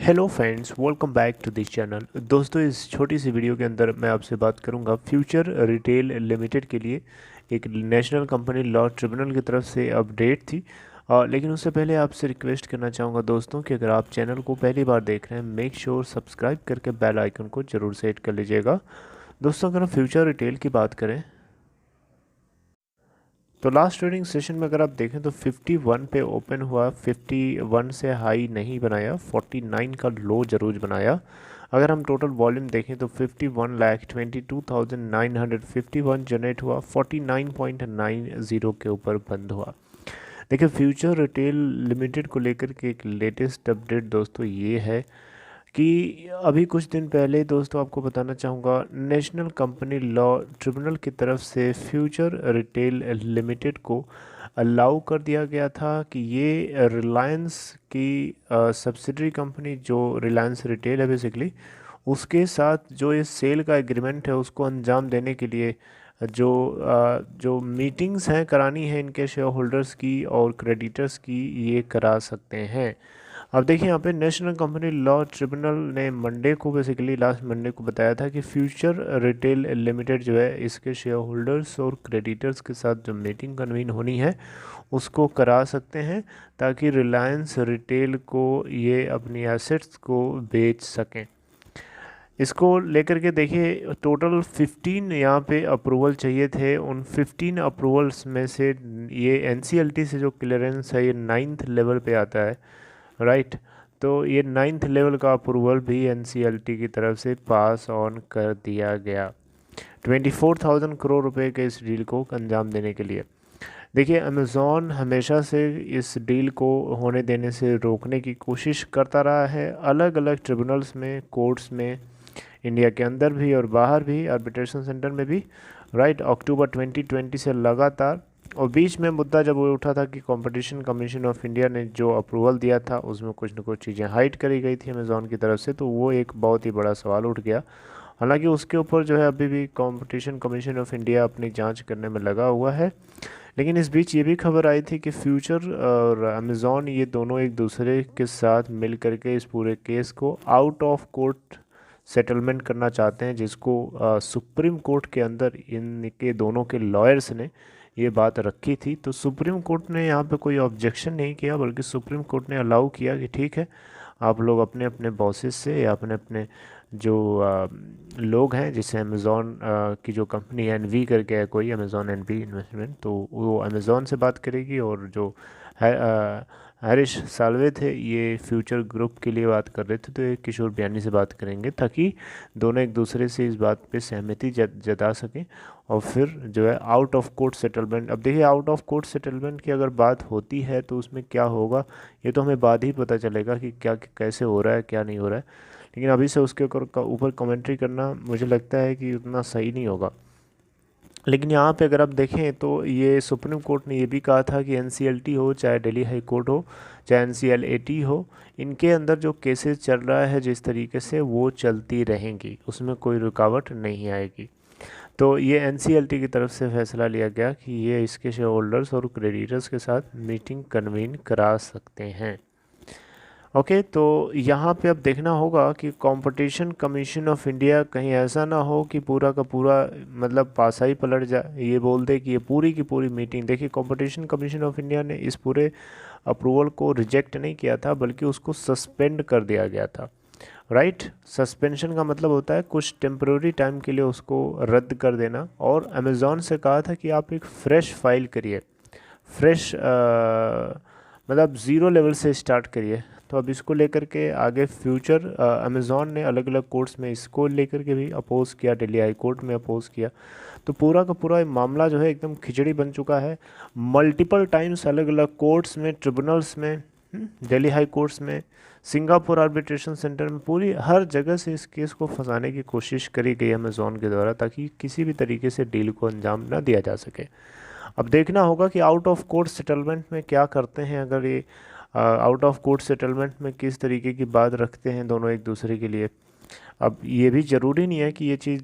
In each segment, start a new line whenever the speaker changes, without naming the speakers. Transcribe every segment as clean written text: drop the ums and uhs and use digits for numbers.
Hello friends, welcome back to this channel. दोस्तों, इस छोटी सी वीडियो के अंदर मैं आपसे बात करूंगा फ्यूचर रिटेल लिमिटेड के लिए एक नेशनल कंपनी लॉ ट्रिब्यूनल की तरफ से अपडेट थी। लेकिन उससे पहले आपसे रिक्वेस्ट करना चाहूँगा दोस्तों कि अगर आप चैनल को पहली बार देख रहे हैं, मेक श्योर सब्सक्राइब करके बेल आइकन को ज़रूर सेट कर लीजिएगा। दोस्तों, अगर हम फ्यूचर रिटेल की बात करें तो लास्ट ट्रेडिंग सेशन में अगर आप देखें तो 51 पे ओपन हुआ, 51 से हाई नहीं बनाया, 49 का लो जरूर बनाया। अगर हम टोटल वॉल्यूम देखें तो 51,22,951 जनरेट हुआ, 49.90 के ऊपर बंद हुआ। देखिए, फ्यूचर रिटेल लिमिटेड को लेकर के एक लेटेस्ट अपडेट दोस्तों ये है कि अभी कुछ दिन पहले दोस्तों आपको बताना चाहूँगा, नेशनल कंपनी लॉ ट्रिब्यूनल की तरफ से फ्यूचर रिटेल लिमिटेड को अलाउ कर दिया गया था कि ये रिलायंस की सब्सिडरी कंपनी जो रिलायंस रिटेल है बेसिकली, उसके साथ जो ये सेल का एग्रीमेंट है उसको अंजाम देने के लिए जो मीटिंग्स हैं करानी है इनके शेयर होल्डर्स की और क्रेडिटर्स की, ये करा सकते हैं। अब देखिए, यहाँ पे नेशनल कंपनी लॉ ट्रिब्यूनल ने मंडे को बेसिकली लास्ट मंडे को बताया था कि फ्यूचर रिटेल लिमिटेड जो है इसके शेयर होल्डर्स और क्रेडिटर्स के साथ जो मीटिंग कन्वीन होनी है उसको करा सकते हैं, ताकि रिलायंस रिटेल को ये अपनी एसेट्स को बेच सकें। इसको लेकर के देखिए, टोटल 15 यहाँ पे अप्रूवल चाहिए थे। उन 15 अप्रूवल्स में से ये एनसीएलटी से जो क्लियरेंस है ये 9th लेवल पे आता है, राइट। तो ये 9th लेवल का अप्रूवल भी एनसीएलटी की तरफ से पास ऑन कर दिया गया 24,000 करोड़ रुपए के इस डील को अंजाम देने के लिए। देखिए, अमेज़ॉन हमेशा से इस डील को होने देने से रोकने की कोशिश करता रहा है, अलग अलग ट्रिब्यूनल्स में, कोर्ट्स में, इंडिया के अंदर भी और बाहर भी, आर्बिट्रेशन सेंटर में भी, राइट। अक्टूबर 2020 से लगातार, और बीच में मुद्दा जब वो उठा था कि कंपटीशन कमीशन ऑफ इंडिया ने जो अप्रूवल दिया था उसमें कुछ न कुछ चीज़ें हाइड करी गई थी अमेज़ॉन की तरफ से, तो वो एक बहुत ही बड़ा सवाल उठ गया। हालांकि उसके ऊपर जो है अभी भी कंपटीशन कमीशन ऑफ इंडिया अपनी जांच करने में लगा हुआ है। लेकिन इस बीच ये भी खबर आई थी कि फ्यूचर और अमेज़ॉन ये दोनों एक दूसरे के साथ मिल करके इस पूरे केस को आउट ऑफ कोर्ट सेटलमेंट करना चाहते हैं, जिसको सुप्रीम कोर्ट के अंदर इनके दोनों के लॉयर्स ने ये बात रखी थी। तो सुप्रीम कोर्ट ने यहाँ पे कोई ऑब्जेक्शन नहीं किया, बल्कि सुप्रीम कोर्ट ने अलाउ किया कि ठीक है, आप लोग अपने अपने बॉसेस से या अपने अपने जो लोग हैं, जैसे अमेज़ॉन की जो कंपनी एनवी करके है कोई, अमेज़ॉन एनवी इन्वेस्टमेंट, तो वो अमेज़ॉन से बात करेगी, और जो है हरीश साल्वे थे ये फ्यूचर ग्रुप के लिए बात कर रहे थे, तो ये किशोर बियानी से बात करेंगे, ताकि दोनों एक दूसरे से इस बात पे सहमति जता सकें और फिर जो है आउट ऑफ कोर्ट सेटलमेंट। अब देखिए, आउट ऑफ कोर्ट सेटलमेंट की अगर बात होती है तो उसमें क्या होगा ये तो हमें बाद ही पता चलेगा कि क्या कैसे हो रहा है, क्या नहीं हो रहा है। लेकिन अभी से उसके ऊपर कमेंट्री करना मुझे लगता है कि उतना सही नहीं होगा। लेकिन यहाँ पे अगर आप देखें तो ये सुप्रीम कोर्ट ने ये भी कहा था कि एनसीएलटी हो, चाहे दिल्ली हाई कोर्ट हो, चाहे एनसीएलएटी हो, इनके अंदर जो केसेस चल रहा है जिस तरीके से वो चलती रहेंगी, उसमें कोई रुकावट नहीं आएगी। तो ये एनसीएलटी की तरफ से फैसला लिया गया कि ये इसके शेयर होल्डर्स और क्रेडिटर्स के साथ मीटिंग कन्वीन करा सकते हैं। ओके, तो यहाँ पे अब देखना होगा कि कंपटीशन कमीशन ऑफ इंडिया कहीं ऐसा ना हो कि पूरा का पूरा मतलब पासा ही पलट जाए, ये बोल दे कि ये पूरी की पूरी मीटिंग। देखिए, कंपटीशन कमीशन ऑफ इंडिया ने इस पूरे अप्रूवल को रिजेक्ट नहीं किया था, बल्कि उसको सस्पेंड कर दिया गया था, राइट। सस्पेंशन का मतलब होता है कुछ टेम्प्रोरी टाइम के लिए उसको रद्द कर देना, और अमेज़ॉन से कहा था कि आप एक फ़्रेश फाइल करिए, फ्रेश मतलब ज़ीरो लेवल से स्टार्ट करिए। तो अब इसको लेकर के आगे फ्यूचर अमेज़ॉन ने अलग अलग कोर्ट्स में इसको लेकर के भी अपोज़ किया, दिल्ली हाई कोर्ट में अपोज़ किया। तो पूरा का पूरा मामला जो है एकदम खिचड़ी बन चुका है। मल्टीपल टाइम्स अलग अलग कोर्ट्स में, ट्रिब्यूनल्स में, दिल्ली हाई कोर्ट्स में, सिंगापुर आर्बिट्रेशन सेंटर में, पूरी हर जगह से इस केस को फंसाने की कोशिश करी गई अमेज़ॉन के द्वारा, ताकि किसी भी तरीके से डील को अंजाम न दिया जा सके। अब देखना होगा कि आउट ऑफ कोर्ट सेटलमेंट में क्या करते हैं। अगर ये आउट ऑफ कोर्ट सेटलमेंट में किस तरीके की बात रखते हैं दोनों एक दूसरे के लिए। अब ये भी ज़रूरी नहीं है कि ये चीज़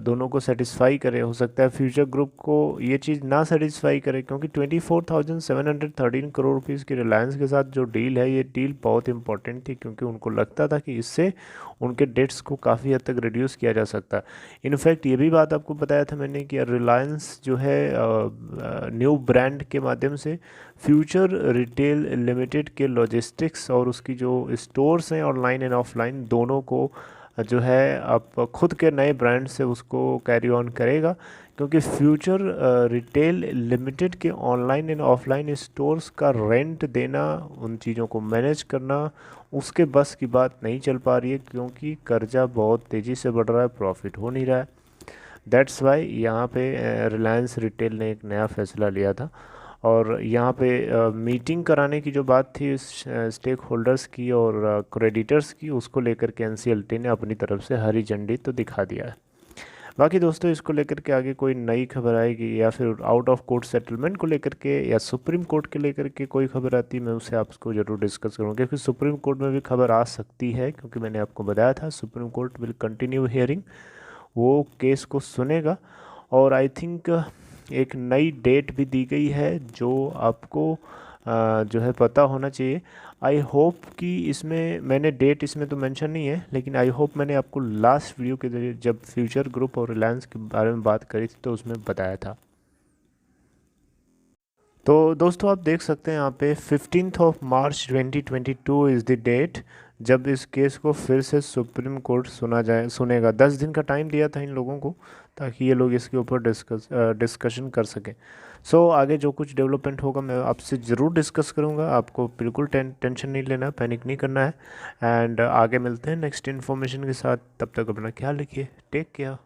दोनों को सेटिस्फाई करे, हो सकता है फ्यूचर ग्रुप को ये चीज़ ना सेटिस्फाई करे, क्योंकि 24,713 करोड़ रुपीज़ की रिलायंस के साथ जो डील है, ये डील बहुत इंपॉर्टेंट थी, क्योंकि उनको लगता था कि इससे उनके डेट्स को काफ़ी हद तक रिड्यूस किया जा सकता है। इनफैक्ट ये भी बात आपको बताया था मैंने कि रिलायंस जो है न्यू ब्रांड के माध्यम से फ्यूचर रिटेल लिमिटेड के लॉजिस्टिक्स और उसकी जो स्टोर्स हैं ऑनलाइन एंड ऑफलाइन दोनों को जो है आप खुद के नए ब्रांड से उसको कैरी ऑन करेगा, क्योंकि फ्यूचर रिटेल लिमिटेड के ऑनलाइन एंड ऑफलाइन स्टोर्स का रेंट देना, उन चीज़ों को मैनेज करना उसके बस की बात नहीं चल पा रही है, क्योंकि कर्जा बहुत तेज़ी से बढ़ रहा है, प्रॉफिट हो नहीं रहा है। दैट्स वाई यहाँ पे रिलायंस रिटेल ने एक नया फैसला लिया था, और यहाँ पे मीटिंग कराने की जो बात थी स्टेक होल्डर्स की और क्रेडिटर्स की, उसको लेकर के एनसीएलटी ने अपनी तरफ से हरी झंडी तो दिखा दिया है। बाकी दोस्तों इसको लेकर के आगे कोई नई खबर आएगी या फिर आउट ऑफ कोर्ट सेटलमेंट को लेकर के या सुप्रीम कोर्ट के लेकर के कोई खबर आती है, मैं उसे आपको ज़रूर डिस्कस करूँगा, क्योंकि सुप्रीम कोर्ट में भी खबर आ सकती है, क्योंकि मैंने आपको बताया था supreme court will continue hearing, वो केस को सुनेगा। और आई थिंक एक नई डेट भी दी गई है जो आपको जो है पता होना चाहिए। आई होप कि इसमें मैंने डेट इसमें तो मेंशन नहीं है, लेकिन आई होप मैंने आपको लास्ट वीडियो के जरिए जब फ्यूचर ग्रुप और रिलायंस के बारे में बात करी थी तो उसमें बताया था। तो दोस्तों आप देख सकते हैं यहाँ पे 15 मार्च 2022 इज़ द डेट जब इस केस को फिर से सुप्रीम कोर्ट सुनेगा। 10 दिन का टाइम दिया था इन लोगों को, ताकि ये लोग इसके ऊपर डिस्कशन कर सकें। सो आगे जो कुछ डेवलपमेंट होगा मैं आपसे ज़रूर डिस्कस करूँगा, आपको बिल्कुल टेंशन नहीं लेना, पैनिक नहीं करना है। एंड आगे मिलते हैं नेक्स्ट इन्फॉर्मेशन के साथ, तब तक अपना ख्याल रखिए, टेक केयर।